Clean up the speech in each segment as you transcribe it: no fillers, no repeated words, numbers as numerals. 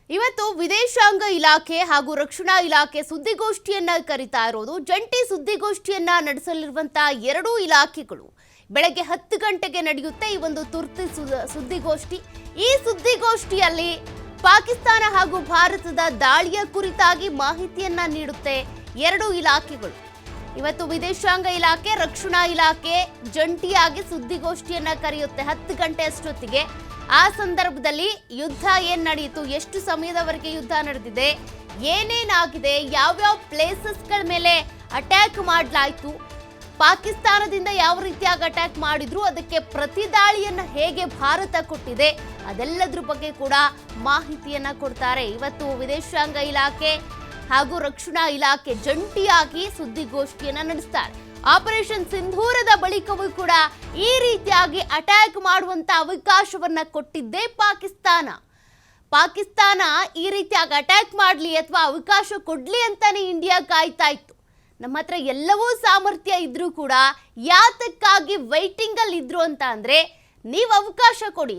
ಇವತ್ತು ವಿದೇಶಾಂಗ ಇಲಾಖೆ ಹಾಗೂ ರಕ್ಷಣಾ ಇಲಾಖೆ ಸುದ್ದಿಗೋಷ್ಠಿಯನ್ನ ಕರೀತಾ ಇರೋದು. ಜಂಟಿ ಸುದ್ದಿಗೋಷ್ಠಿಯನ್ನ ನಡೆಸಲಿರುವಂತಹ ಎರಡೂ ಇಲಾಖೆಗಳು ಬೆಳಗ್ಗೆ 10 ಗಂಟೆಗೆ ನಡೆಯುತ್ತೆ ಈ ಒಂದು ತುರ್ತು ಸುದ್ದಿಗೋಷ್ಠಿ. ಈ ಸುದ್ದಿಗೋಷ್ಠಿಯಲ್ಲಿ ಪಾಕಿಸ್ತಾನ ಹಾಗೂ ಭಾರತದ ದಾಳಿಯ ಕುರಿತಾಗಿ ಮಾಹಿತಿಯನ್ನ ನೀಡುತ್ತೆ ಎರಡೂ ಇಲಾಖೆಗಳು. ಇವತ್ತು ವಿದೇಶಾಂಗ ಇಲಾಖೆ ರಕ್ಷಣಾ ಇಲಾಖೆ ಜಂಟಿಯಾಗಿ ಸುದ್ದಿಗೋಷ್ಠಿಯನ್ನ ಕರೆಯುತ್ತೆ 10 ಗಂಟೆ ಅಷ್ಟೊತ್ತಿಗೆ. ಆ ಸಂದರ್ಭದಲ್ಲಿ ಯುದ್ಧ ಏನ್ ನಡೆಯಿತು, ಎಷ್ಟು ಸಮಯದವರೆಗೆ ಯುದ್ಧ ನಡೆದಿದೆ, ಏನೇನಾಗಿದೆ, ಯಾವ್ಯಾವ ಪ್ಲೇಸಸ್ಗಳ ಮೇಲೆ ಅಟ್ಯಾಕ್ ಮಾಡಲಾಯಿತು, ಪಾಕಿಸ್ತಾನದಿಂದ ಯಾವ ರೀತಿಯಾಗಿ ಅಟ್ಯಾಕ್ ಮಾಡಿದ್ರು, ಅದಕ್ಕೆ ಪ್ರತಿದಾಳಿಯನ್ನ ಹೇಗೆ ಭಾರತ ಕೊಟ್ಟಿದೆ, ಅದೆಲ್ಲದ್ರ ಬಗ್ಗೆ ಕೂಡ ಮಾಹಿತಿಯನ್ನ ಕೊಡ್ತಾರೆ. ಇವತ್ತು ವಿದೇಶಾಂಗ ಇಲಾಖೆ ಹಾಗೂ ರಕ್ಷಣಾ ಇಲಾಖೆ ಜಂಟಿಯಾಗಿ ಸುದ್ದಿಗೋಷ್ಠಿಯನ್ನ ನಡೆಸ್ತಾರೆ. ಆಪರೇಷನ್ ಸಿಂಧೂರದ ಬಳಿಕವೂ ಕೂಡ ಈ ರೀತಿಯಾಗಿ ಅಟ್ಯಾಕ್ ಮಾಡುವಂತ ಅವಕಾಶವನ್ನ ಕೊಟ್ಟಿದ್ದೇ ಪಾಕಿಸ್ತಾನ ಈ ರೀತಿಯಾಗಿ ಅಟ್ಯಾಕ್ ಮಾಡಲಿ ಅಥವಾ ಅವಕಾಶ ಕೊಡ್ಲಿ ಅಂತಾನೆ ಇಂಡಿಯಾ ಕಾಯ್ತಾ ಇತ್ತು. ನಮ್ಮ ಹತ್ರ ಎಲ್ಲವೂ ಸಾಮರ್ಥ್ಯ ಇದ್ರೂ ಕೂಡ ಯಾತಕ್ಕಾಗಿ ವೈಟಿಂಗ್ ಅಲ್ಲಿ ಇದ್ರು ಅಂತ ಅಂದ್ರೆ, ನೀವು ಅವಕಾಶ ಕೊಡಿ,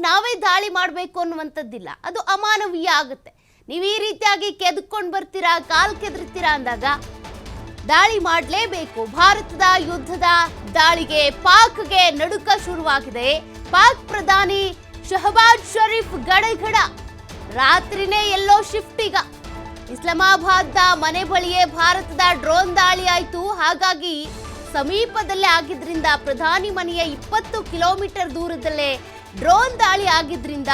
ನಾವೇ ದಾಳಿ ಮಾಡಬೇಕು ಅನ್ನುವಂಥದ್ದಿಲ್ಲ, ಅದು ಅಮಾನವೀಯ ಆಗುತ್ತೆ. ನೀವು ಈ ರೀತಿಯಾಗಿ ಕೆದ್ಕೊಂಡು ಬರ್ತೀರಾ, ಕಾಲ್ ಕೆದರ್ತೀರಾ ಅಂದಾಗ ದಾಳಿ ಮಾಡಲೇಬೇಕು. ಭಾರತದ ಯುದ್ಧದ ದಾಳಿಗೆ ಪಾಕ್ಗೆ ನಡುಕ ಶುರುವಾಗಿದೆ. ಪಾಕ್ ಪ್ರಧಾನಿ ಶಹಬಾಜ್ ಶರೀಫ್ ಗಡಗಡ ರಾತ್ರಿನೇ ಎಲ್ಲೋ ಶಿಫ್ಟ್. ಈಗ ಇಸ್ಲಾಮಾಬಾದ್ನ ಮನೆ ಬಳಿಯೇ ಭಾರತದ ಡ್ರೋನ್ ದಾಳಿ ಆಯಿತು. ಹಾಗಾಗಿ ಸಮೀಪದಲ್ಲೇ ಆಗಿದ್ರಿಂದ, ಪ್ರಧಾನಿ ಮನೆಯ 20 ಕಿಲೋಮೀಟರ್ ದೂರದಲ್ಲೇ ಡ್ರೋನ್ ದಾಳಿ ಆಗಿದ್ರಿಂದ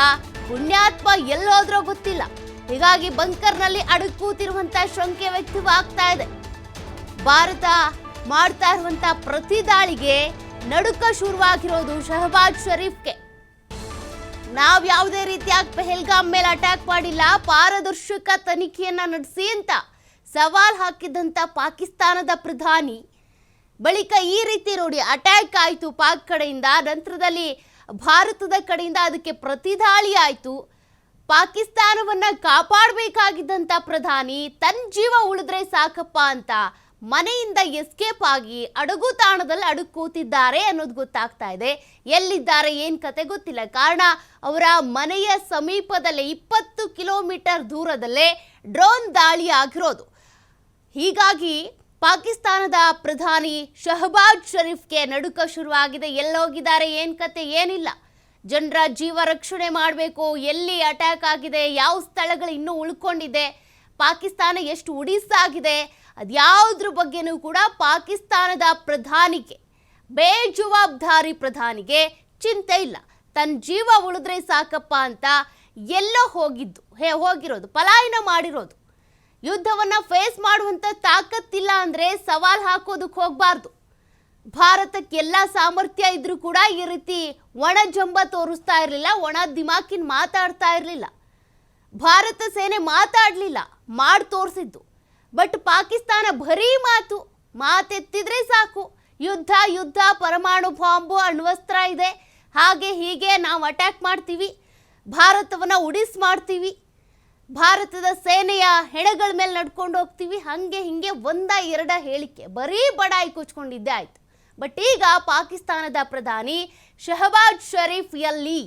ಪುಣ್ಯಾತ್ಮ ಎಲ್ಲೋದ್ರೋ ಗೊತ್ತಿಲ್ಲ. ಹೀಗಾಗಿ ಬಂಕರ್ನಲ್ಲಿ ಅಡಗಿ ಕೂತಿರುವಂತ ಶಂಕೆ ವ್ಯಕ್ತವಾಗ್ತಾ ಇದೆ. ಭಾರತ ಮಾಡ್ತಾ ಇರುವಂತ ಪ್ರತಿ ದಾಳಿಗೆ ನಡುಕ ಶುರುವಾಗಿರೋದು ಶಹಬಾಜ್ ಶರೀಫ್ಗೆ. ನಾವ್ ಯಾವುದೇ ರೀತಿಯಾಗಿ ಪೆಹಲ್ಗಾಮ್ ಮೇಲೆ ಅಟ್ಯಾಕ್ ಮಾಡಿಲ್ಲ, ಪಾರದರ್ಶಕ ತನಿಖೆಯನ್ನ ನಡೆಸಿ ಅಂತ ಸವಾಲ್ ಹಾಕಿದಂತ ಪಾಕಿಸ್ತಾನದ ಪ್ರಧಾನಿ ಬಳಿಕ ಈ ರೀತಿ ನೋಡಿ ಅಟ್ಯಾಕ್ ಆಯಿತು ಪಾಕ್ ಕಡೆಯಿಂದ, ನಂತರದಲ್ಲಿ ಭಾರತದ ಕಡೆಯಿಂದ ಅದಕ್ಕೆ ಪ್ರತಿದಾಳಿ ಆಯಿತು. ಪಾಕಿಸ್ತಾನವನ್ನ ಕಾಪಾಡಬೇಕಾಗಿದ್ದಂತ ಪ್ರಧಾನಿ ತನ್ನ ಜೀವ ಉಳಿದ್ರೆ ಸಾಕಪ್ಪ ಅಂತ ಮನೆಯಿಂದ ಎಸ್ಕೇಪ್ ಆಗಿ ಅಡಗು ತಾಣದಲ್ಲಿ ಅಡಗು ಕೂತಿದ್ದಾರೆ ಅನ್ನೋದು ಗೊತ್ತಾಗ್ತಾ ಇದೆ. ಎಲ್ಲಿದ್ದಾರೆ ಏನ್ ಕತೆ ಗೊತ್ತಿಲ್ಲ. ಕಾರಣ ಅವರ ಮನೆಯ ಸಮೀಪದಲ್ಲೇ 20 ಕಿಲೋಮೀಟರ್ ದೂರದಲ್ಲೇ ಡ್ರೋನ್ ದಾಳಿ ಆಗಿರೋದು. ಹೀಗಾಗಿ ಪಾಕಿಸ್ತಾನದ ಪ್ರಧಾನಿ ಶಹಬಾಜ್ ಶರೀಫ್ಗೆ ನಡುಕ ಶುರುವಾಗಿದೆ. ಎಲ್ಲೋಗಿದ್ದಾರೆ, ಏನ್ ಕತೆ ಏನಿಲ್ಲ. ಜನರ ಜೀವ ರಕ್ಷಣೆ ಮಾಡಬೇಕು, ಎಲ್ಲಿ ಅಟ್ಯಾಕ್ ಆಗಿದೆ, ಯಾವ ಸ್ಥಳಗಳು ಇನ್ನೂ ಉಳ್ಕೊಂಡಿದೆ, ಪಾಕಿಸ್ತಾನ ಎಷ್ಟು ಉಡಿಸಾಗಿದೆ, ಅದ್ಯಾವುದ್ರ ಬಗ್ಗೆನೂ ಕೂಡ ಪಾಕಿಸ್ತಾನದ ಪ್ರಧಾನಿಗೆ, ಬೇಜವಾಬ್ದಾರಿ ಪ್ರಧಾನಿಗೆ ಚಿಂತೆ ಇಲ್ಲ. ತನ್ನ ಜೀವ ಉಳಿದ್ರೆ ಸಾಕಪ್ಪ ಅಂತ ಎಲ್ಲೋ ಹೋಗಿರೋದು, ಪಲಾಯನ ಮಾಡಿರೋದು. ಯುದ್ಧವನ್ನ ಫೇಸ್ ಮಾಡುವಂತ ತಾಕತ್ತಿಲ್ಲ ಅಂದ್ರೆ ಸವಾಲ್ ಹಾಕೋದಕ್ಕೆ ಹೋಗಬಾರ್ದು. ಭಾರತಕ್ಕೆ ಎಲ್ಲ ಸಾಮರ್ಥ್ಯ ಇದ್ರೂ ಕೂಡ ಈ ರೀತಿ ಒಣ ಜಂಬ ತೋರಿಸ್ತಾ ಇರಲಿಲ್ಲ, ಒಣ ದಿಮಾಕಿನ ಮಾತಾಡ್ತಾ ಇರಲಿಲ್ಲ. ಭಾರತ ಸೇನೆ ಮಾತಾಡಲಿಲ್ಲ, ಮಾಡಿ ತೋರಿಸಿದ್ದು. ಬಟ್ ಪಾಕಿಸ್ತಾನ ಬರೀ ಮಾತೆತ್ತಿದ್ರೆ ಸಾಕು, ಯುದ್ಧ, ಪರಮಾಣು ಬಾಂಬು, ಅಣ್ವಸ್ತ್ರ ಇದೆ, ಹಾಗೆ ಹೀಗೆ ನಾವು ಅಟ್ಯಾಕ್ ಮಾಡ್ತೀವಿ, ಭಾರತವನ್ನ ಉಡಿಸ್ ಮಾಡ್ತೀವಿ, ಭಾರತದ ಸೇನೆಯ ಹೆಣಗಳ ಮೇಲೆ ನಡ್ಕೊಂಡು ಹೋಗ್ತೀವಿ, ಹಂಗೆ ಹಿಂಗೆ 1-2 ಹೇಳಿಕೆ, ಬರೀ ಬಡಾಯಿ ಕುಚ್ಕೊಂಡಿದ್ದೆ ಆಯ್ತು. ಬಟ್ ಈಗ ಪಾಕಿಸ್ತಾನದ ಪ್ರಧಾನಿ ಶಹಬಾಜ್ ಶರೀಫ್ ಎಲ್ಲಿ?